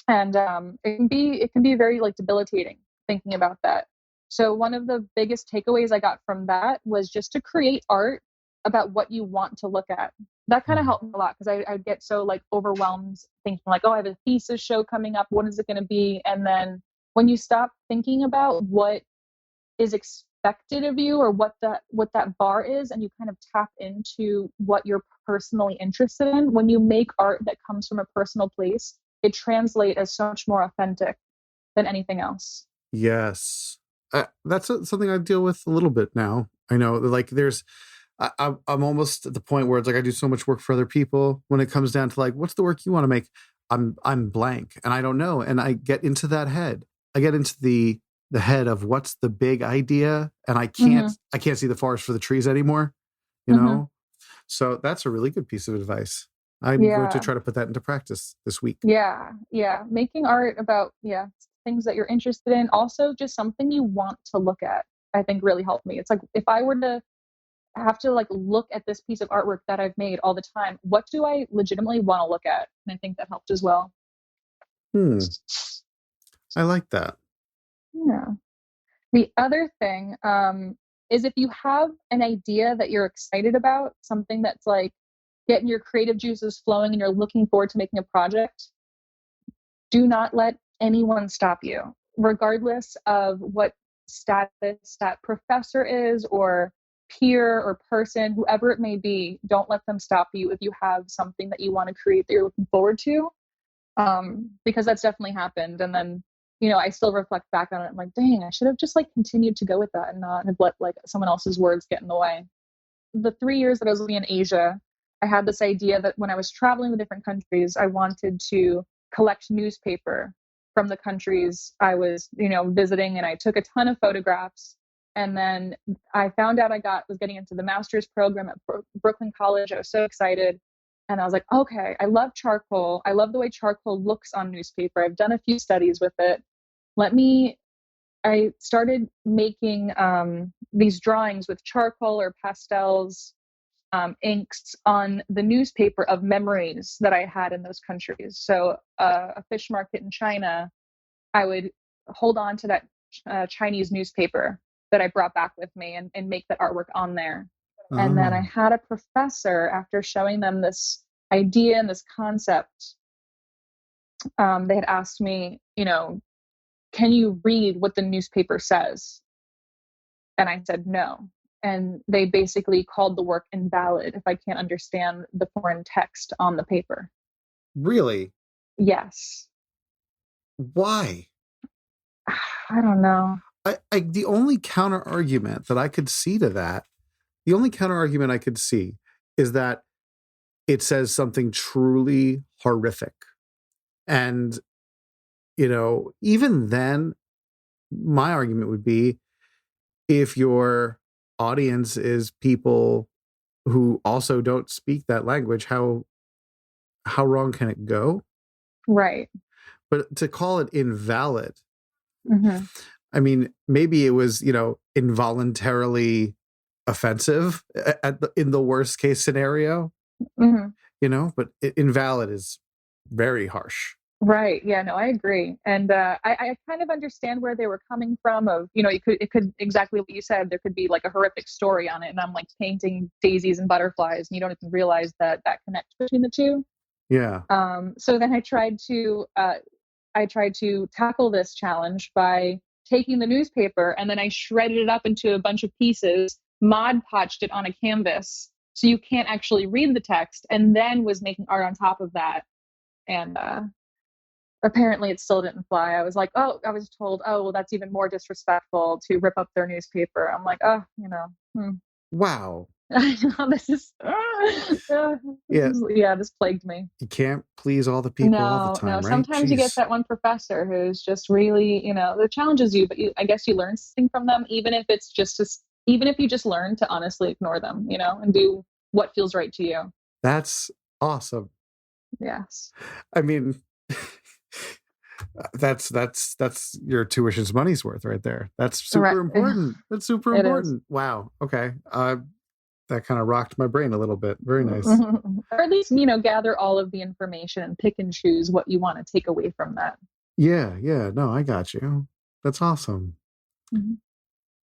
And it can be very like debilitating thinking about that. So one of the biggest takeaways I got from that was just to create art about what you want to look at. That kind of helped me a lot because I'd get so like overwhelmed thinking like, oh, I have a thesis show coming up. What is it going to be? And then when you stop thinking about what is expected of you or what that bar is, and you kind of tap into what you're personally interested in, when you make art that comes from a personal place, it translates as so much more authentic than anything else. Yes. That's something I deal with a little bit now. I know like there's I'm almost at the point where it's like I do so much work for other people. When it comes down to like, what's the work you want to make? I'm blank and I don't know. And I get into that head. I get into the head of what's the big idea, and I can't see the forest for the trees anymore. You know, so that's a really good piece of advice. I'm going to try to put that into practice this week. Yeah. Making art about things that you're interested in, also just something you want to look at, I think really helped me. It's like if I were to have to like look at this piece of artwork that I've made all the time, what do I legitimately want to look at? And I think that helped as well. I like that. Yeah. The other thing is if you have an idea that you're excited about, something that's like getting your creative juices flowing and you're looking forward to making a project, do not let anyone stop you, regardless of what status that professor is or peer or person, whoever it may be. Don't let them stop you if you have something that you want to create that you're looking forward to, because that's definitely happened. And then, I still reflect back on it. I'm like, dang, I should have just like continued to go with that and not have let like someone else's words get in the way. The 3 years that I was living in Asia, I had this idea that when I was traveling to different countries, I wanted to collect newspaper from the countries I was, visiting. And I took a ton of photographs. And then I found out I was getting into the master's program at Brooklyn College. I was so excited. And I was like, okay, I love charcoal. I love the way charcoal looks on newspaper. I've done a few studies with it. I started making these drawings with charcoal or pastels, inks on the newspaper of memories that I had in those countries. So a fish market in China, I would hold on to that Chinese newspaper that I brought back with me and make that artwork on there. And then I had a professor, after showing them this idea and this concept, they had asked me, can you read what the newspaper says? And I said no. And they basically called the work invalid if I can't understand the foreign text on the paper. Really? Yes. Why? I don't know. The only counter argument that I could see to that, is that it says something truly horrific. And, even then, my argument would be, if your audience is people who also don't speak that language, how wrong can it go? Right. But to call it invalid, I mean, maybe it was, involuntarily offensive in the worst case scenario, but invalid is very harsh. Right. Yeah, no, I agree. And I kind of understand where they were coming from of, it could exactly what you said. There could be like a horrific story on it. And I'm like painting daisies and butterflies and you don't even realize that connects between the two. Yeah. So then I tried to tackle this challenge by taking the newspaper and then I shredded it up into a bunch of pieces, Mod Podged it on a canvas so you can't actually read the text, and then was making art on top of that. And apparently it still didn't fly. I was like, I was told, well, that's even more disrespectful to rip up their newspaper. I'm like, Wow. This is this plagued me. You can't please all the people all the time, right? Sometimes you get that one professor who's just really, that challenges you, but I guess you learn something from them, even if you just learn to honestly ignore them, and do what feels right to you. That's awesome. Yes. I mean, that's your tuition's money's worth right there. That's super important. That's super important. Wow. Okay. That kind of rocked my brain a little bit. Very nice. Or at least, gather all of the information and pick and choose what you want to take away from that. Yeah. No, I got you. That's awesome.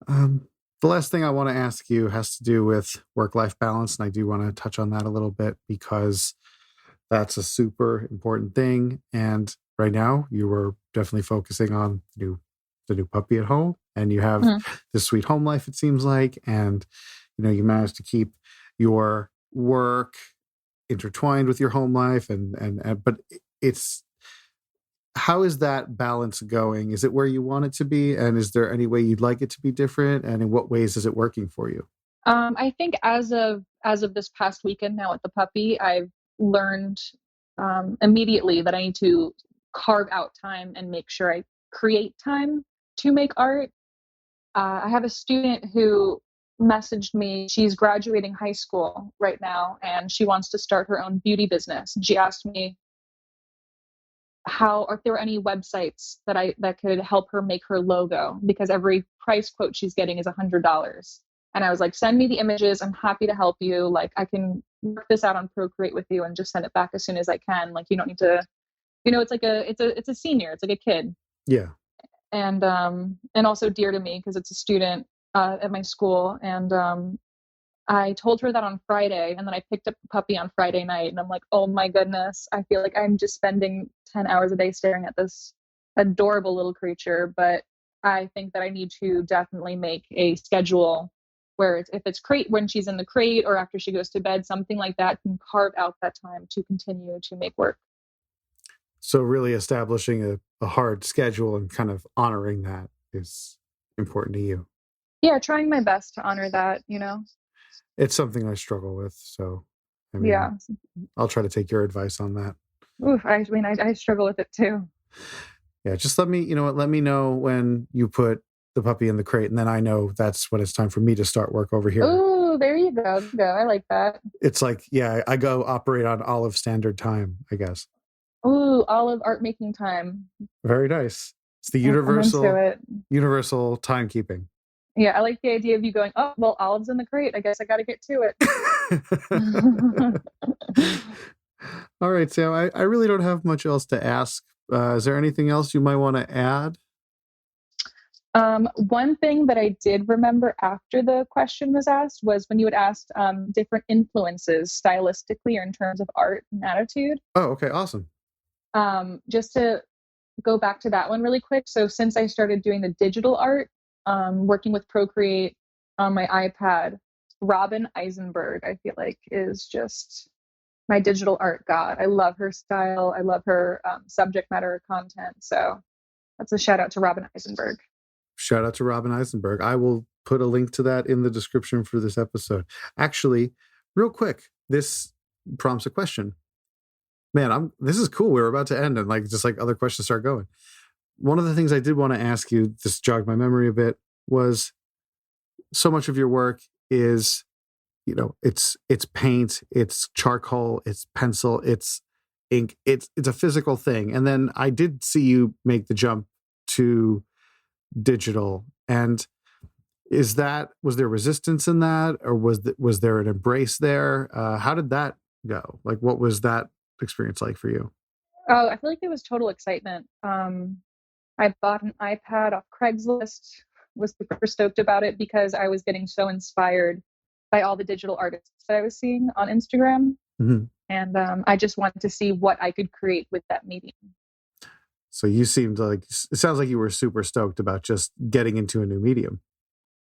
The last thing I want to ask you has to do with work-life balance. And I do want to touch on that a little bit because that's a super important thing. And right now you were definitely focusing on the new puppy at home, and you have this sweet home life, it seems like. And, you managed to keep your work intertwined with your home life but how is that balance going? Is it where you want it to be? And is there any way you'd like it to be different? And in what ways is it working for you? I think as of this past weekend now with the puppy, I've learned immediately that I need to carve out time and make sure I create time to make art. I have a student who messaged me. She's graduating high school right now, and she wants to start her own beauty business. And she asked me if there were any websites that could help her make her logo, because every price quote she's getting is $100. And I was like, send me the images. I'm happy to help you. Like, I can work this out on Procreate with you and just send it back as soon as I can. Like, you don't need to, it's like it's a senior. It's like a kid. Yeah. And also dear to me because it's a student at my school. And I told her that on Friday, and then I picked up the puppy on Friday night, and I'm like, oh my goodness, I feel like I'm just spending 10 hours a day staring at this adorable little creature. But I think that I need to definitely make a schedule where if it's crate when she's in the crate or after she goes to bed, something like that, can carve out that time to continue to make work. So really establishing a hard schedule and kind of honoring that is important to you. Yeah, trying my best to honor that, It's something I struggle with. So, I mean, yeah, I'll try to take your advice on that. Oof, I mean, I struggle with it too. Yeah, just let me know when you put the puppy in the crate, and then I know that's when it's time for me to start work over here. Oh, there you go. I like that. It's like, yeah, I go operate on Olive Standard Time, I guess. Ooh, Olive art making time. Very nice. It's the universal timekeeping. Yeah, I like the idea of you going, oh, well, Olive's in the crate. I guess I got to get to it. All right, Sam, I really don't have much else to ask. Is there anything else you might want to add? One thing that I did remember after the question was asked was when you had asked different influences stylistically or in terms of art and attitude. Oh, okay, awesome. Just to go back to that one really quick. So since I started doing the digital art, working with Procreate on my iPad, Robin Eisenberg, I feel like, is just my digital art god. I love her style. I love her subject matter content. So that's a shout out to Robin Eisenberg. Shout out to Robin Eisenberg. I will put a link to that in the description for this episode. Actually, real quick, this prompts a question. Man, this is cool. We're about to end, and just other questions start going. One of the things I did want to ask you, this jogged my memory a bit, was so much of your work is, it's paint, it's charcoal, it's pencil, it's ink, it's a physical thing. And then I did see you make the jump to digital. And was there resistance in that, or was there an embrace there? How did that go? What was that experience like for you? Oh, I feel like it was total excitement. I bought an iPad off Craigslist, was super stoked about it because I was getting so inspired by all the digital artists that I was seeing on Instagram. Mm-hmm. And I just wanted to see what I could create with that medium. So you seemed it sounds like you were super stoked about just getting into a new medium.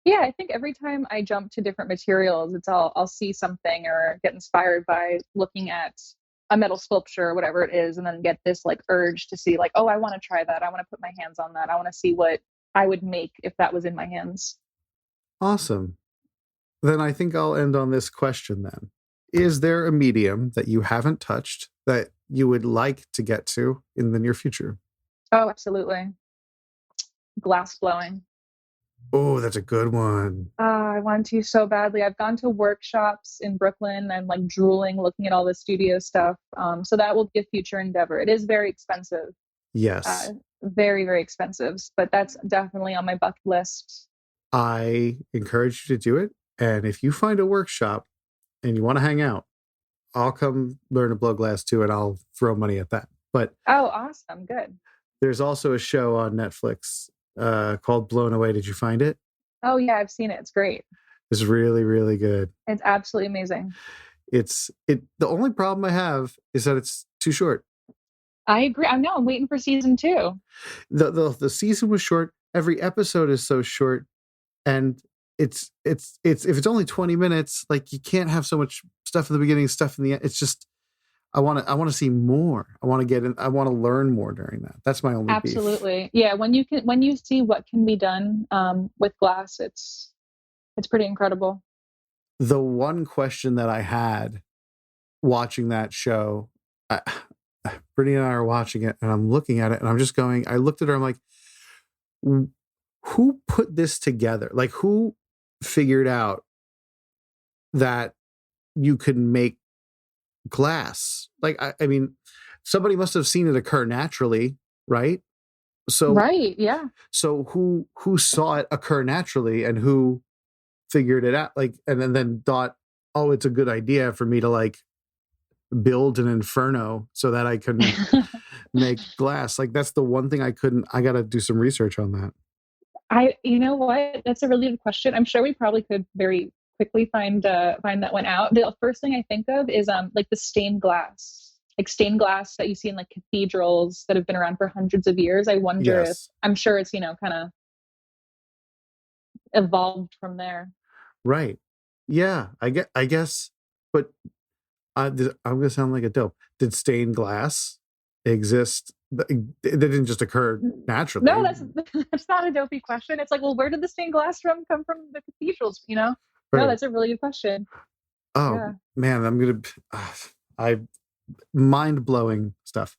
Yeah, I think every time I jump to different materials, I'll see something or get inspired by looking at a metal sculpture or whatever it is, and then get this urge to see oh, I want to try that. I want to put my hands on that. I want to see what I would make if that was in my hands. Awesome. Then I think I'll end on this question then. Is there a medium that you haven't touched that you would like to get to in the near future? Oh, absolutely. Glass blowing. Oh, that's a good one. I want to so badly. I've gone to workshops in Brooklyn. I'm drooling, looking at all the studio stuff. So that will be a future endeavor. It is very expensive. Yes. Very, very expensive. But that's definitely on my bucket list. I encourage you to do it. And if you find a workshop and you want to hang out, I'll come learn to blow glass too, and I'll throw money at that. But oh, awesome. Good. There's also a show on Netflix called Blown Away. Did you find it? Oh, yeah, I've seen it. It's great. It's really, really good. It's absolutely amazing. The only problem I have is that it's too short. I agree. I know. I'm waiting for season 2. The season was short. Every episode is so short, and it's if it's only 20 minutes, you can't have so much stuff in the beginning, stuff in the end. It's just I want to see more. I want to get in. I want to learn more during that. That's my only absolutely beef. Yeah. When you see what can be done with glass, it's pretty incredible. the one question that I had watching that show, Brittany and I are watching it, and I'm looking at it, and I'm just going, I looked at her, I'm like, who put this together? Like, who figured out that you could make glass? Like, I mean, somebody must have seen it occur naturally, right? So, right, yeah. So who saw it occur naturally, and who figured it out? Like, and then thought, oh, it's a good idea for me to like build an inferno so that I can make glass. Like, that's the one thing I got to do some research on that. You know what? That's a really good question. I'm sure we probably could very quickly find that one out. The first thing I think of is like the stained glass that you see in like cathedrals that have been around for hundreds of years. I wonder if, I'm sure it's, kind of evolved from there. Right. Yeah, I guess, but I'm going to sound like a dope. Did stained glass exist? It didn't just occur naturally. No, that's not a dopey question. It's like, well, where did the stained glass come from the cathedrals? Right. No, that's a really good question. Oh, yeah. Man, I'm going to, mind-blowing stuff.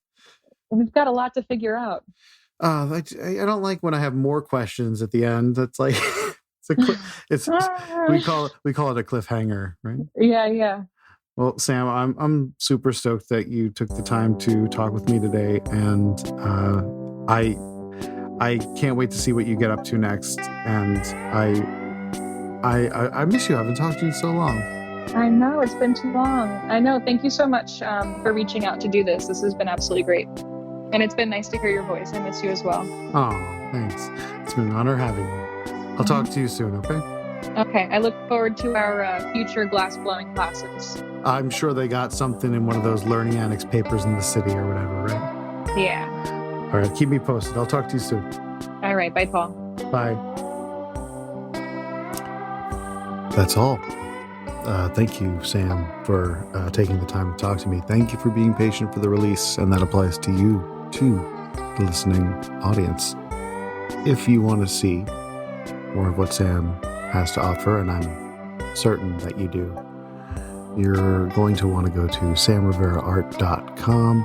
We've got a lot to figure out. I don't like when I have more questions at the end. That's like, we call it a cliffhanger, right? Yeah. Well, Sam, I'm super stoked that you took the time to talk with me today, and I can't wait to see what you get up to next. And I miss you. I haven't talked to you in so long. I know, it's been too long. I know. Thank you so much for reaching out to do this. This has been absolutely great, and it's been nice to hear your voice. I miss you as well. Oh, thanks. It's been an honor having you. I'll talk to you soon. Okay. Okay. I look forward to our future glass blowing classes. I'm sure they got something in one of those learning annex papers in the city or whatever, right? Yeah. All right. Keep me posted. I'll talk to you soon. All right. Bye, Paul. Bye. That's all. Thank you, Sam, for taking the time to talk to me. Thank you for being patient for the release, and that applies to you, too, the listening audience. If you want to see more of what Sam has to offer, and I'm certain that you do, you're going to want to go to samriveraart.com.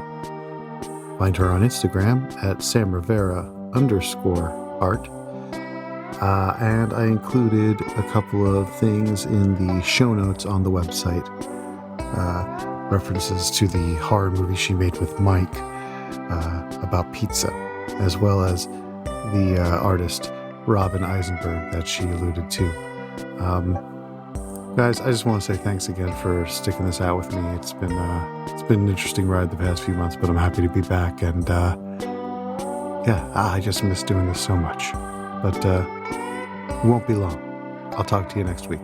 Find her on Instagram at samrivera_art. And I included a couple of things in the show notes on the website. References to the horror movie she made with Mike about pizza, as well as the artist Robin Eisenberg that she alluded to. Guys, I just want to say thanks again for sticking this out with me. It's been an interesting ride the past few months, but I'm happy to be back. And I just miss doing this so much. But it won't be long. I'll talk to you next week.